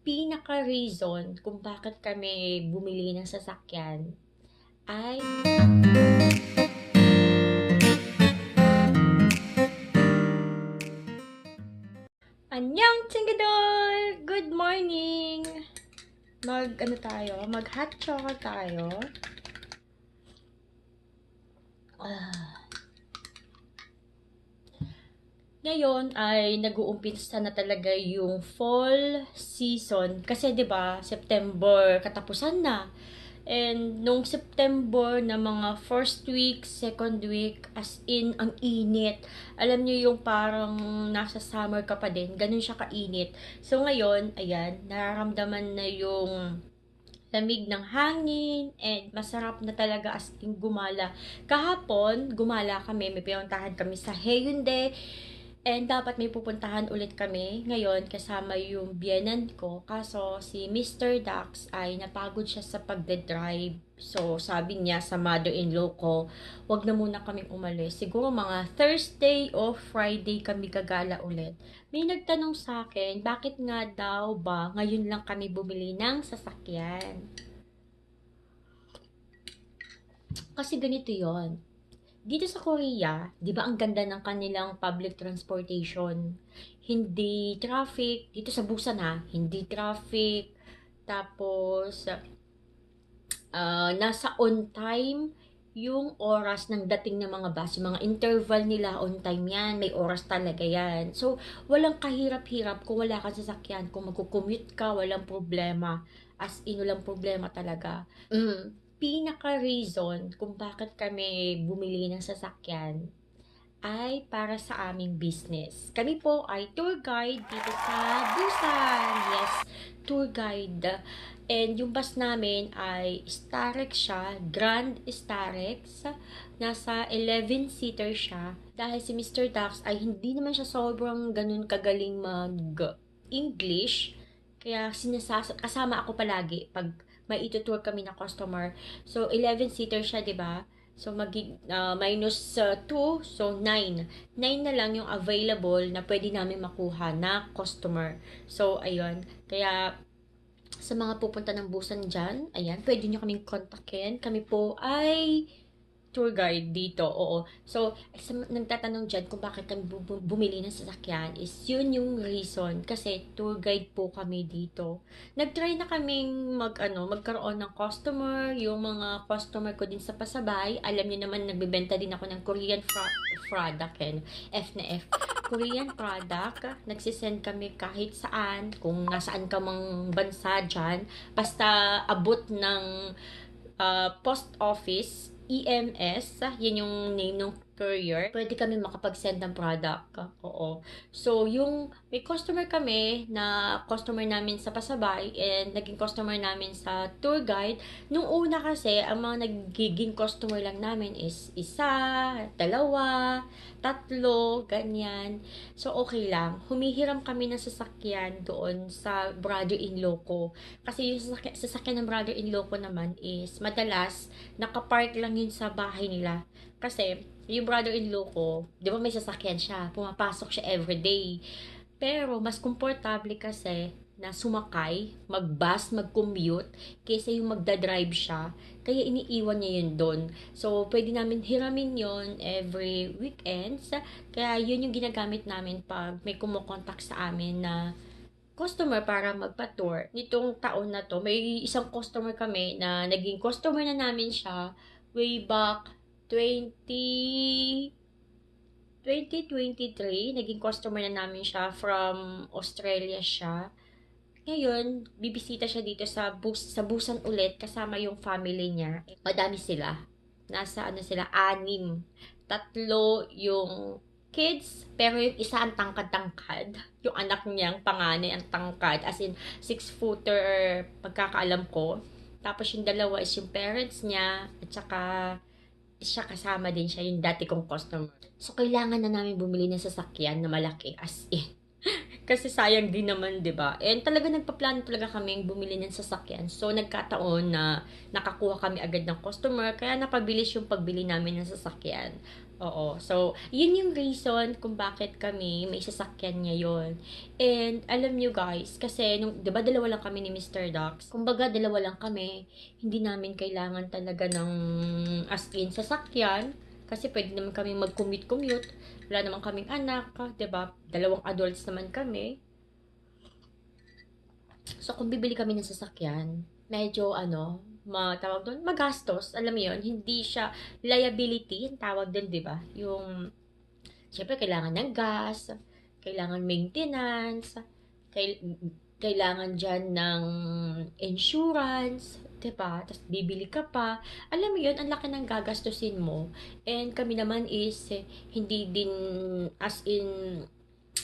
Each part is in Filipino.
Pinaka-reason kung bakit kami bumili ng sasakyan ay Annyeong Chingadol! Good morning! Mag-hot chocolate tayo. Ngayon ay nag-uumpisa na talaga yung fall season kasi 'di ba, September katapusan na. And nung September na mga first week, second week, as in ang init. Alam niyo yung parang nasa summer ka pa din, ganun siya kainit. So ngayon, ayan, nararamdaman na yung lamig ng hangin and masarap na talaga as in gumala. Kahapon, gumala kami, may pinuntahan kami sa Haeundae. And dapat may pupuntahan ulit kami ngayon kasama yung biyenan ko. Kaso si Mr. Dax ay napagod siya sa pagde-drive. So sabi niya sa mother-in-law ko, wag na muna kaming umalis. Siguro mga Thursday o Friday kami gagala ulit. May nagtanong sa akin, bakit nga daw ba ngayon lang kami bumili ng sasakyan? Kasi ganito yon. Dito sa Korea, 'di ba ang ganda ng kanilang public transportation? Hindi traffic dito sa Busan ha, hindi traffic. Tapos nasa on time yung oras ng dating ng mga bus, yung mga interval nila on time yan, may oras talaga yan. So, walang kahirap-hirap kung wala kang sasakyan, kung magko-commute ka, walang problema. As in, walang problema talaga. Pinaka-reason kung bakit kami bumili ng sasakyan ay para sa aming business. Kami po ay tour guide dito sa Busan. Yes, tour guide. And yung bus namin ay Starex siya, Grand Starex. Nasa 11-seater siya. Dahil si Mr. Dax ay hindi naman siya sobrang ganun kagaling mag-English. Kaya kasama ako palagi pag may itutour kami na customer. So, 11-seater siya, di ba? So, minus 2, so 9. 9 na lang yung available na pwede namin makuha na customer. So, ayun. Kaya, sa mga pupunta ng Busan dyan, ayan, pwede nyo kaming kontakin. Kami po ay tour guide dito, oo. So, sa nagtatanong dyan kung bakit kami bumili ng sasakyan is yun yung reason. Kasi tour guide po kami dito. Nag-try na kaming magkaroon ng customer. Yung mga customer ko din sa pasabay, alam niyo naman, nagbebenta din ako ng Korean product, F na F. Korean product, nagsisend kami kahit saan, kung nasaan ka mang bansa dyan, basta abot ng post office, EMS, yan yung name ng courier, pwede kami makapag-send ng product. Oo. So, yung may customer kami na customer namin sa pasabay and naging customer namin sa tour guide. Nung una kasi, ang mga nagiging customer lang namin is isa, dalawa, tatlo, ganyan. So, okay lang. Humihiram kami ng sasakyan doon sa brother-in-law ko. Kasi yung sasakyan ng brother-in-law ko naman is madalas nakapark lang yun sa bahay nila. Kasi yung brother-in-law ko, di ba may sasakyan siya, pumapasok siya everyday. Pero mas komportable kasi na sumakay, mag-bus, mag-commute, kaysa yung magdadrive siya. Kaya iniiwan niya yun doon. So, pwede namin hiramin yon every weekends. Kaya yun yung ginagamit namin pag may kumukontak sa amin na customer para magpa-tour. Nitong taon na to, may isang customer kami na naging customer na namin siya way back 2023. Naging customer na namin siya from Australia siya. Ngayon, bibisita siya dito sa Busan ulit kasama yung family niya. Madami sila. Nasa sila, 6. Tatlo yung kids, pero yung isa ang tangkad-tangkad. Yung anak niyang panganay ang tangkad. As in, 6-footer pagkakaalam ko. Tapos yung dalawa is yung parents niya. At saka, siya kasama din siya, yung dati kong customer. So, kailangan na namin bumili ng sasakyan na malaki. As in. Kasi sayang din naman, 'di ba? And talaga nagpaplano talaga kaming bumili ng sasakyan. So nagkataon na nakakuha kami agad ng customer kaya napabilis yung pagbili namin ng sasakyan. Oo. So, yun yung reason kung bakit kami may sasakyan ngayon. And alam nyo guys, kasi nung, 'di ba dalawa lang kami ni Mr. Dax? Kumbaga dalawa lang kami, hindi namin kailangan talaga ng as in sasakyan kasi pwede naman kami mag-commute-commute. Wala naman kaming anak, 'di ba? Dalawang adults naman kami. So, kung bibili kami ng sasakyan, medyo tawag doon, magastos. Alam mo yun, hindi siya liability, yung tawag din, di ba? Yung, syempre, kailangan ng gas, kailangan maintenance, kail- kailangan dyan ng insurance, di ba? Tapos bibili ka pa. Alam mo yun, ang laki ng gagastusin mo. And kami naman is, hindi din as in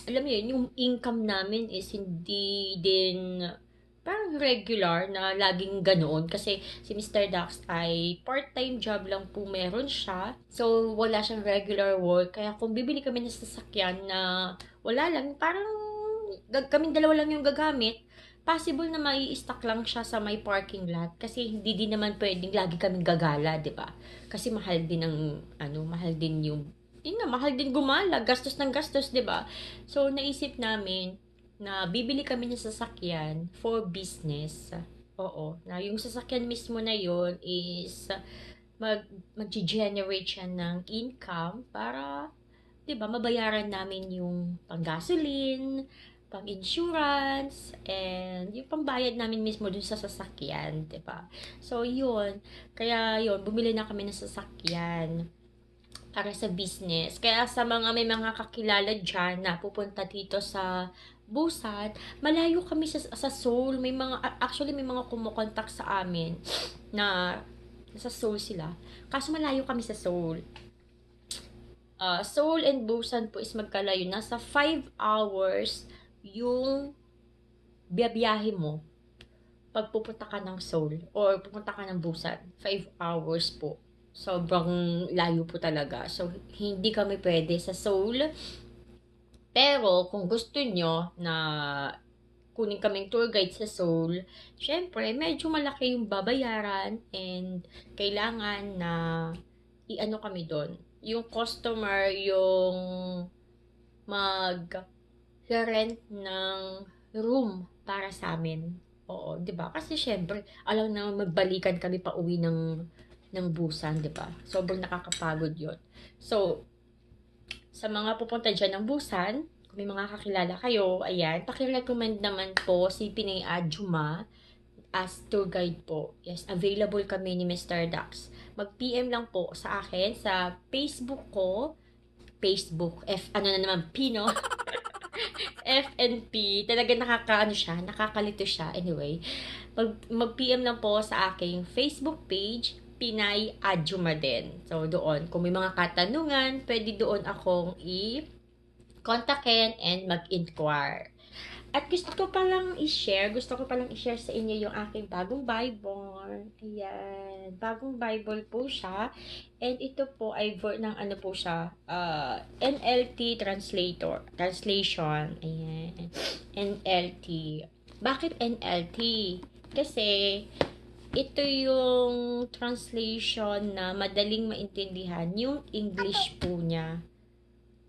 alam mo yun, yung income namin is hindi din parang regular na laging ganoon. Kasi si Mr. Dax ay part-time job lang po meron siya. So, wala siyang regular work. Kaya kung bibili kami ng sasakyan na wala lang, parang kaming dalawa lang yung gagamit, possible na mai stock lang siya sa may parking lot. Kasi hindi din naman pwedeng lagi kaming gagala, di ba? Kasi mahal din ang, mahal din yung yun nga, mahal din gumala, gastos ng gastos, 'di ba? So naisip namin na bibili kami ng sasakyan for business. Oo, na yung sasakyan mismo na yon is mag-generate siya ng income para 'di ba, mabayaran namin yung pang-gasoline, pang-insurance, and yung pambayad namin mismo dun sa sasakyan, 'di ba? So yun, kaya yun, bumili na kami ng sasakyan para sa business. Kaya sa mga may mga kakilala dyan na pupunta dito sa Busan, malayo kami sa Seoul. May mga, actually may mga kumukontak sa amin na sa Seoul sila. Kaso malayo kami sa Seoul. Seoul and Busan po is magkalayo. Nasa 5 hours yung biyabiyahe mo pag pupunta ka ng Seoul or pupunta ka ng Busan. 5 hours po. Sobrang layo po talaga. So, hindi kami pwede sa Seoul. Pero, kung gusto nyo na kunin kaming tour guide sa Seoul, syempre, medyo malaki yung babayaran and kailangan na i-ano kami doon. Yung customer, yung mag-rent ng room para sa amin. Oo, 'di ba? Kasi syempre, alam na magbalikan kami pa uwi ng Busan, 'di ba? Sobrang nakakapagod 'yon. So, sa mga pupunta diyan ng Busan, kung may mga kakilala kayo, ayan, paki-recommend naman po si Pinay Adjuma as tour guide po. Yes, available kami ni Mr. Dax. Mag-PM lang po sa akin sa Facebook ko. Facebook, ano na naman, Pino. FNP, talaga nakakalito siya. Anyway, mag-PM lang po sa aking Facebook page, Pinay Adjuma din. So, doon, kung may mga katanungan, pwede doon akong i-kontakin and mag-inquire. At gusto ko palang i-share sa inyo yung aking bagong Bible. Ayan, bagong Bible po siya. And ito po ay ng ano po siya, NLT translation. Ayan, NLT. Bakit NLT? Kasi ito yung translation na madaling maintindihan yung English po niya.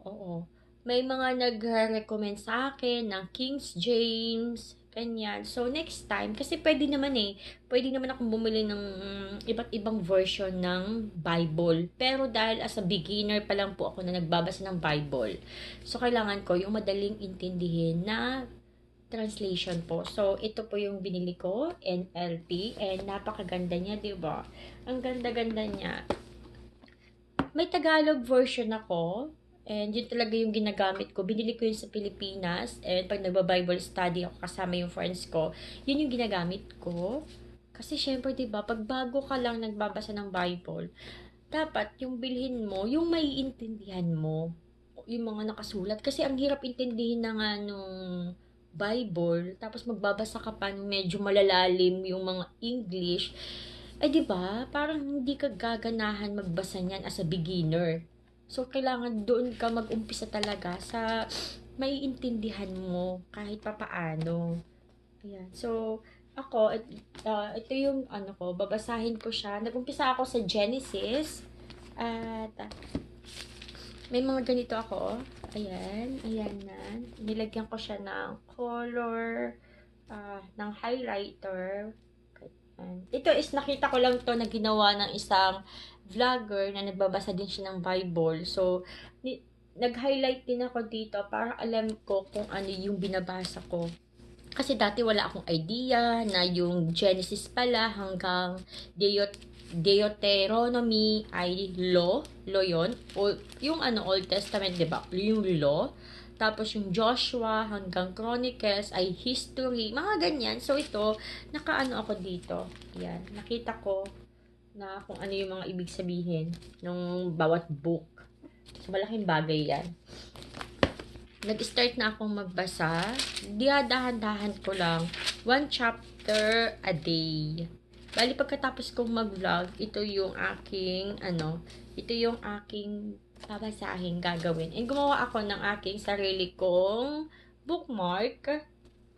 Oo. May mga nagre-recommend sa akin ng King James, ganyan. So, next time, kasi pwede naman akong bumili ng iba't ibang version ng Bible. Pero dahil as a beginner pa lang po ako na nagbabasa ng Bible, so kailangan ko yung madaling intindihin na translation po. So, ito po yung binili ko, NLT, and napakaganda niya, di ba? Ang ganda-ganda niya. May Tagalog version ako, and yun talaga yung ginagamit ko. Binili ko yun sa Pilipinas. And pag nagba-Bible study ako kasama yung friends ko, yun yung ginagamit ko. Kasi syempre, 'di ba, pag bago ka lang nagbabasa ng Bible, dapat yung bilhin mo, yung maiintindihan mo, yung mga nakasulat. Kasi ang hirap intindihin na nga nung Bible, tapos magbabasa ka pa ng medyo malalalim yung mga English. Eh, 'di ba? Parang hindi ka gaganahan magbasa niyan as a beginner. So, kailangan doon ka mag-umpisa talaga sa maiintindihan mo kahit papaano. Ayan. So, ako, ito yung ano ko, babasahin ko siya. Nag-umpisa ako sa Genesis at May mga ganito ako. Ayan. Ayan na. Nilagyan ko siya ng color, ng highlighter. Ayan. Ito is nakita ko lang to na ginawa ng isang vlogger na nagbabasa din siya ng Bible. So, nag-highlight din ako dito para alam ko kung ano yung binabasa ko. Kasi dati wala akong idea na yung Genesis pala hanggang Deuteronomy ay law yun. O, yung Old Testament, di ba? Yung law. Tapos yung Joshua hanggang Chronicles ay history. Mga ganyan. So ito, nakaano ako dito. Yan. Nakita ko na kung ano yung mga ibig sabihin ng bawat book. So malaking bagay yan. Nag-start na akong magbasa. Dahan-dahan ko lang. 1 chapter a day. Bali, pagkatapos kong mag-vlog, ito yung aking babasahin, gagawin. And gumawa ako ng aking sarili kong bookmark.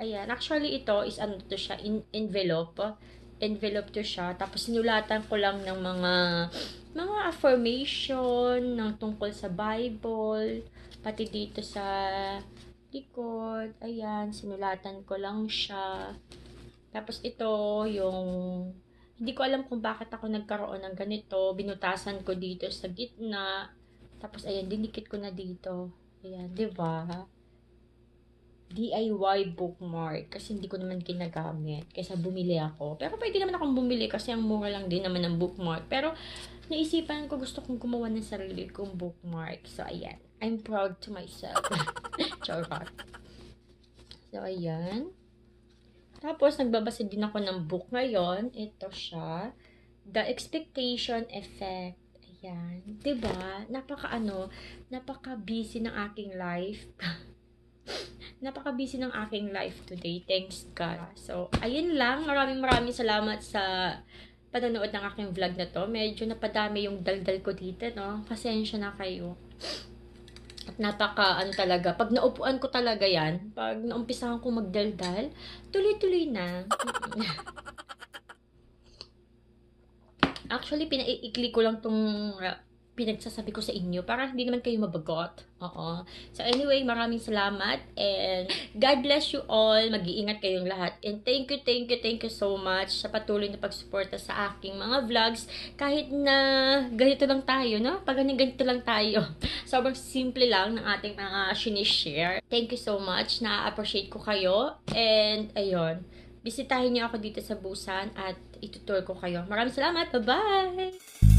Ayan. Actually, ito is to siya, envelope. Envelope to siya. Tapos, sinulatan ko lang ng mga affirmation ng tungkol sa Bible. Pati dito sa likod. Ayan. Sinulatan ko lang siya. Tapos, ito yung hindi ko alam kung bakit ako nagkaroon ng ganito. Binutasan ko dito sa gitna. Tapos, ayan, dinikit ko na dito. Ayan, di ba? DIY bookmark. Kasi hindi ko naman ginagamit. Kaysa bumili ako. Pero pwede naman akong bumili kasi ang mura lang din naman ng bookmark. Pero, naisipan ko gusto kong gumawa ng sarili kong bookmark. So, ayan. I'm proud to myself. Charot. So, ayan. Tapos, nagbabasa din ako ng book ngayon. Ito siya. The Expectation Effect. Ayan. Diba? Napaka-busy ng aking life. Napaka-busy ng aking life today. Thanks God. So, ayun lang. Maraming salamat sa panonood ng aking vlog na to. Medyo napadami yung daldal ko dito, no? Pasensya na kayo. At talaga, pag naupuan ko talaga yan, pag naumpisahan ko magdaldal, tuloy-tuloy na. Actually, pinaiikli ko lang tong pinagsasabi ko sa inyo para hindi naman kayo mabagot. Oo. So anyway, maraming salamat and God bless you all. Mag-iingat kayong lahat. And thank you so much sa patuloy na pagsuporta sa aking mga vlogs. Kahit na ganito lang tayo, no? Pag ganito lang tayo. Sobrang simple lang ng ating mga sinishare. Thank you so much. Na-appreciate ko kayo. And ayun, bisitahin niyo ako dito sa Busan at itutur ko kayo. Maraming salamat. Bye-bye!